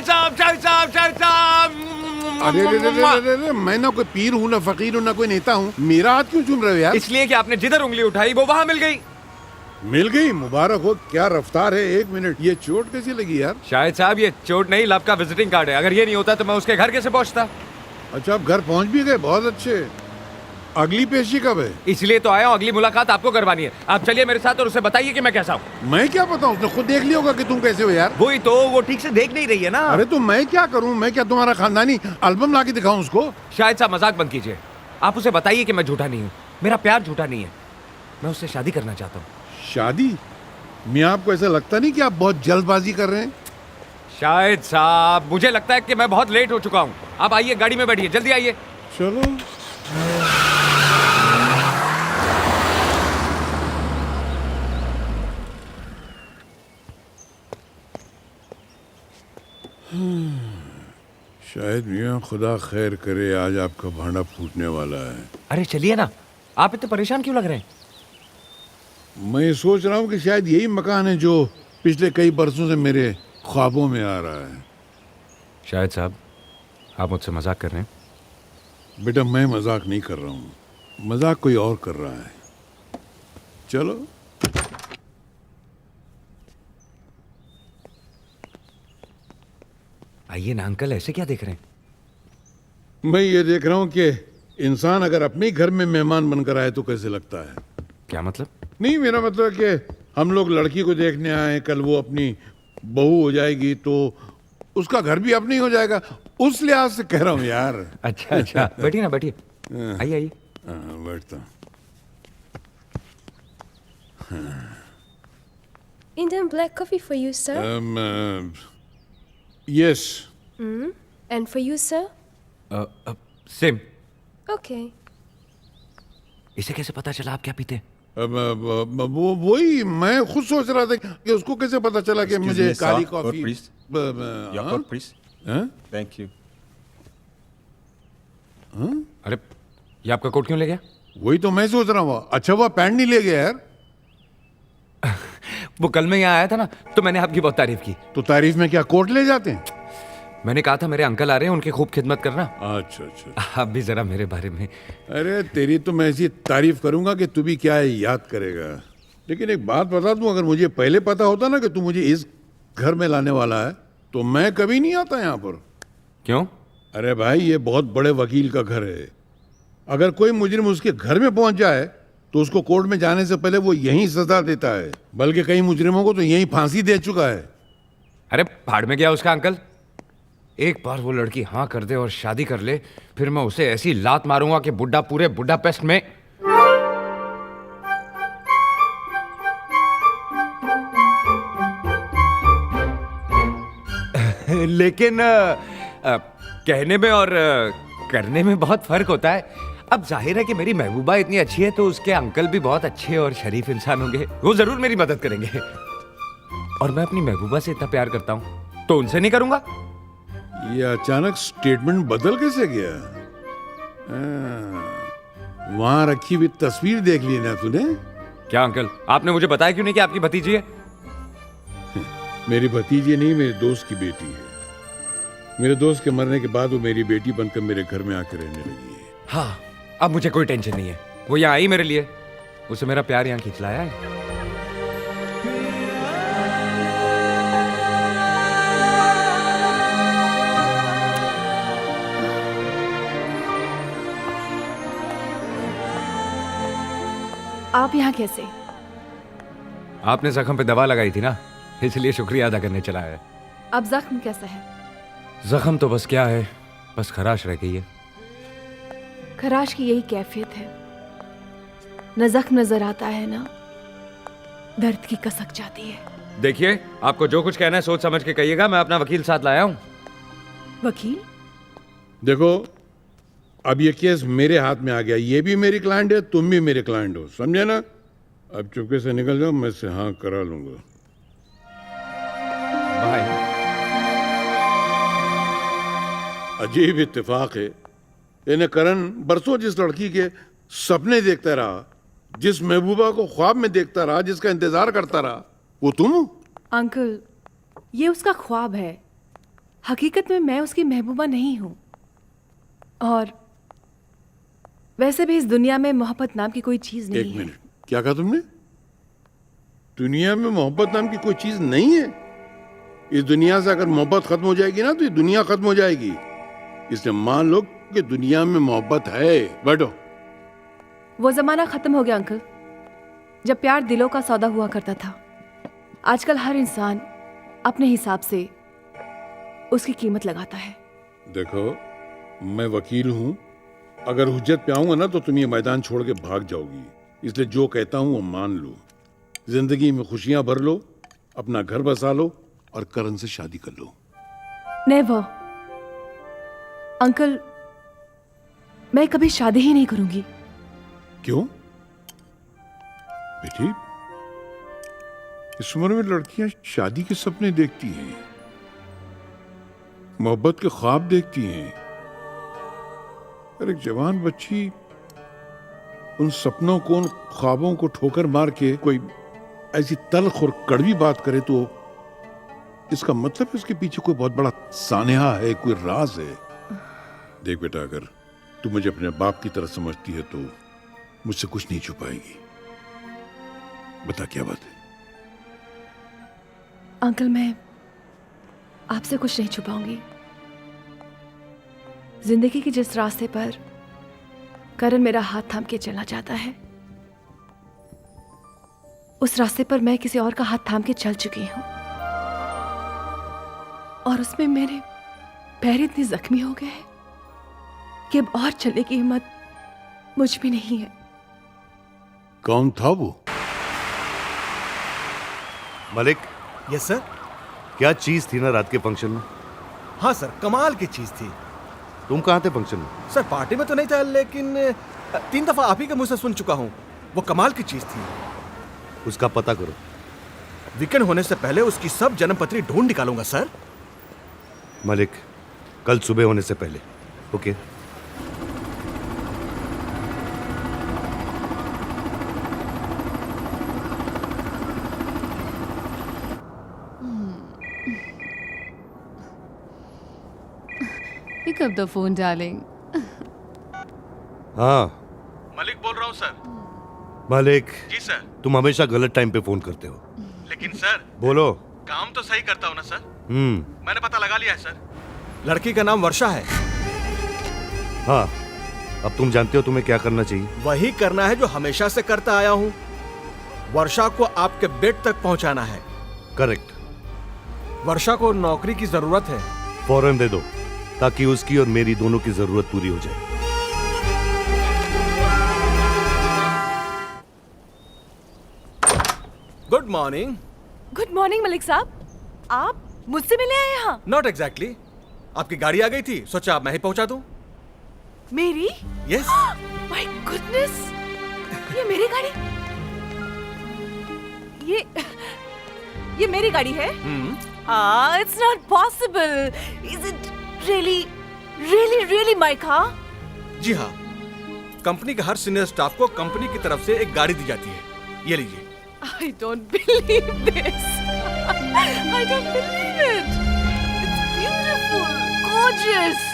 शाहिद साहब। अरे रे रे रे रे रे, मैं ना कोई पीर हूँ ना फकीर हूँ ना कोई नेता हूँ, मेरा हाथ क्यों चूम रहे हो यार? इसलिए कि आपने जिधर उंगली उठाई वो वहां मिल गई। मिल गई? मुबारक हो। क्या रफ्तार है। एक मिनट, ये चोट कैसी लगी यार? शाहिद साहब ये चोट नहीं, लव का विजिटिंग कार्ड है। अगर ये नहीं होता तो मैं उसके घर कैसे पहुंचता? अच्छा, आप घर पहुंच भी गए, बहुत अच्छे। अगली पेशी कब है? इसलिए तो आया हूं, अगली मुलाकात आपको करवानी है। आप चलिए मेरे साथ और उसे बताइए कि मैं कैसा हूँ। मैं क्या बताऊं, उसने खुद देख लिया होगा कि तुम कैसे हो यार। वही तो, वो ठीक से देख नहीं रही है ना। अरे तो मैं क्या करूं, मैं क्या तुम्हारा खानदानी एल्बम ला के दिखाऊं उसको? शाहिद साहब मजाक बंद कीजिए। आप उसे बताइए कि मैं झूठा नहीं हूँ, मेरा प्यार झूठा नहीं है। मैं उससे शादी करना चाहता हूँ। शादी? मियां, आपको ऐसा लगता नहीं कि आप बहुत जल्दबाजी कर रहे हैं? शाहिद साहब मुझे लगता है कि मैं बहुत लेट हो चुका हूँ। आप आइए, गाड़ी में बैठिए, जल्दी आइए। चलो। शायद मियां खुदा खैर करे, आज आपका भांडा फूटने वाला है। अरे चलिए ना, आप इतने परेशान क्यों लग रहे हैं? मैं सोच रहा हूँ कि शायद यही मकान है जो पिछले कई बरसों से मेरे ख्वाबों में आ रहा है। शाहिद साहब आप मुझसे मजाक कर रहे हैं? बेटा, मैं मजाक नहीं कर रहा हूँ, मजाक कोई और कर रहा है। चलो। आइए ना अंकल, ऐसे क्या देख रहे हैं? मैं ये देख रहा हूँ कि इंसान अगर अपने घर में मेहमान बनकर आए तो कैसे लगता है। क्या मतलब? नहीं, मेरा मतलब है कि हम लोग लड़की को देखने आए, कल वो अपनी बहू हो जाएगी तो उसका घर भी अपनी हो जाएगा, उस लिहाज से कह रहा हूँ यार। अच्छा अच्छा, बैठिए ना, बैठिए। आइए आइए। हाँ, बैठता हूँ। Indian black coffee for you, sir. Yes. And for you, sir? Same. Okay. इसे कैसे पता चला आप क्या पीते हैं? वो वही मैं खुद सोच रहा था कि उसको कैसे पता चला कि Excuse मुझे me, Kali sir. Coffee. Court, please. Your हाँ? court, please. हाँ? Thank you. अरे ये आपका कोट क्यों ले गया? वही तो मैं सोच रहा हूँ। अच्छा, वो पैंट नहीं ले गया यार? वो कल मैं यहाँ आया था ना, तो मैंने आपकी बहुत तारीफ की। तो तारीफ में क्या कोट ले जाते हैं? मैंने कहा था मेरे अंकल आ रहे हैं, उनकी खूब खिदमत करना। अच्छा अच्छा। आप भी जरा मेरे बारे में। अरे तेरी तो मैं ऐसी तारीफ करूंगा कि तू भी क्या है याद करेगा। लेकिन एक बात बता दूं, अगर मुझे पहले पता होता ना कि तू मुझे इस घर में लाने वाला है तो मैं कभी नहीं आता यहाँ पर। क्यों? अरे भाई, ये बहुत बड़े वकील का घर है। अगर कोई मुजरिम उसके घर में पहुंच जाए तो उसको कोर्ट में जाने से पहले वो यहीं सजा देता है, बल्कि कई मुजरिमों को तो यहीं फांसी दे चुका है। अरे भाड़ में गया उसका अंकल। एक बार वो लड़की हाँ कर दे और शादी कर ले, फिर मैं उसे ऐसी लात मारूंगा कि बुड्ढा पूरे बुडापेस्ट में। लेकिन कहने में और करने में बहुत फर्क होता है। अब जाहिर है कि मेरी महबूबा इतनी अच्छी है तो उसके अंकल भी बहुत अच्छे और शरीफ इंसान होंगे, वो जरूर मेरी मदद करेंगे। और मैं अपनी महबूबा से इतना प्यार करता हूं तो उनसे नहीं करूंगा? ये अचानक स्टेटमेंट बदल कैसे गया? वहां रखी हुई तस्वीर देख ली ना तूने? क्या अंकल, आपने मुझे बताया क्यों नहीं कि आपकी भतीजी है? मेरी भतीजी नहीं, मेरे दोस्त की बेटी है। मेरे दोस्त के मरने के बाद वो मेरी बेटी बनकर मेरे घर में आकर रहने लगी है। हाँ, अब मुझे कोई टेंशन नहीं है। वो यहाँ आई मेरे लिए, उसे मेरा प्यार यहाँ खींच लाया है। आप यहाँ कैसे? आपने जख्म पे दवा लगाई थी ना, इसलिए शुक्रिया अदा करने चला है। अब जख्म कैसा है? जख्म तो बस क्या है, बस खराश रह गई है। खराश की यही कैफियत है, न जख्म नजर आता है ना दर्द की कसक जाती है। देखिए, आपको जो कुछ कहना है सोच समझ के कहिएगा। मैं अपना वकील साथ लाया हूँ। वकील? देखो, अब ये केस मेरे हाथ में आ गया। ये भी मेरी क्लाइंट है, तुम भी मेरे क्लाइंट हो, समझे ना? अब चुपके से निकल जाओ, मैं से हाँ करा लूंगा। भाई, अजीब इत्तेफाक है, इन्हें करण बरसों जिस लड़की के सपने देखता रहा, जिस महबूबा को ख्वाब में देखता रहा, जिसका इंतजार करता रहा, वो तुम? अंकल, ये उसका ख्वाब है। हकीकत में मैं उसकी महबूबा नहीं हूं, और वैसे भी इस दुनिया में मोहब्बत नाम की कोई चीज नहीं एक है। मिनट, क्या कहा तुमने? दुनिया में मोहब्बत नाम की कोई चीज नहीं है? इस दुनिया से अगर मोहब्बत खत्म हो जाएगी ना तो ये दुनिया खत्म हो जाएगी। इसलिए मान लो कि दुनिया में मोहब्बत है। बैठो। वो जमाना खत्म हो गया अंकल, जब प्यार दिलों का सौदा हुआ करता था। आजकल हर इंसान अपने हिसाब से उसकी कीमत लगाता है। देखो, मैं वकील हूं, अगर हुज्जत पे आऊंगा ना तो तुम ये मैदान छोड़ के भाग जाओगी। इसलिए जो कहता हूं वो मान लो। जिंदगी में खुशियां भर लो, अपना घर बसा लो और करण से शादी कर लो। नेवर अंकल, मैं कभी शादी ही नहीं करूंगी। क्यों बेटी? इस उम्र में लड़कियां शादी के सपने देखती हैं, मोहब्बत के ख्वाब देखती हैं, और एक जवान बच्ची उन सपनों को, उन ख्वाबों को ठोकर मार के कोई ऐसी तल्ख और कड़वी बात करे तो इसका मतलब इसके पीछे कोई बहुत बड़ा सानेहा है, कोई राज है। देख बेटा, अगर तू मुझे अपने बाप की तरह समझती है तो मुझसे कुछ नहीं छुपाएगी। बता क्या बात है? अंकल, मैं आपसे कुछ नहीं छुपाऊंगी। जिंदगी के जिस रास्ते पर करण मेरा हाथ थाम के चलना चाहता है, उस रास्ते पर मैं किसी और का हाथ थाम के चल चुकी हूं, और उसमें मेरे पैर इतने जख्मी हो गए हैं कि अब और चलने की हिम्मत मुझ में नहीं है। कौन था वो? Malik, yes sir. क्या चीज थी ना रात के फंक्शन में? हाँ सर, कमाल की चीज थी। तुम कहाँ थे फंक्शन में? सर पार्टी में तो नहीं था, लेकिन 3 दफा आप ही के मुंह से सुन चुका हूँ, वो कमाल की चीज थी। उसका पता करो। वीकेंड होने से पहले उसकी सब जन्म पत्री ढूंढ निकालूंगा सर। मलिक, कल सुबह होने से पहले। Okay? Pick up the phone, darling. हाँ मलिक बोल रहा हूँ सर। मलिक, जी सर। तुम हमेशा गलत टाइम पे फोन करते हो। लेकिन सर, बोलो। काम तो सही करता हूँ ना सर? हम्म। मैंने पता लगा लिया है सर। लड़की का नाम वर्षा है। हाँ, अब तुम जानते हो तुम्हें क्या करना चाहिए। वही करना है जो हमेशा से करता आया हूँ। वर्षा को आपके बेड तक पहुँचाना है। करेक्ट। वर्षा को नौकरी की जरूरत है। फौरन दे दो, ताकि उसकी और मेरी दोनों की जरूरत पूरी हो जाए। Good morning. Good morning Malik साहब, आप मुझसे मिले हैं यहाँ? Not exactly. आपकी गाड़ी आ गई थी, सोचा आप मैं ही पहुंचा दूं। मेरी? यस। माय गुडनेस, ये मेरी गाड़ी? ये मेरी गाड़ी है? It's not possible. Is it really my car? जी हाँ, कंपनी के हर सीनियर स्टाफ को कंपनी की तरफ से एक गाड़ी दी जाती है। ये लीजिए। I don't believe this. I don't believe it. It's beautiful, gorgeous.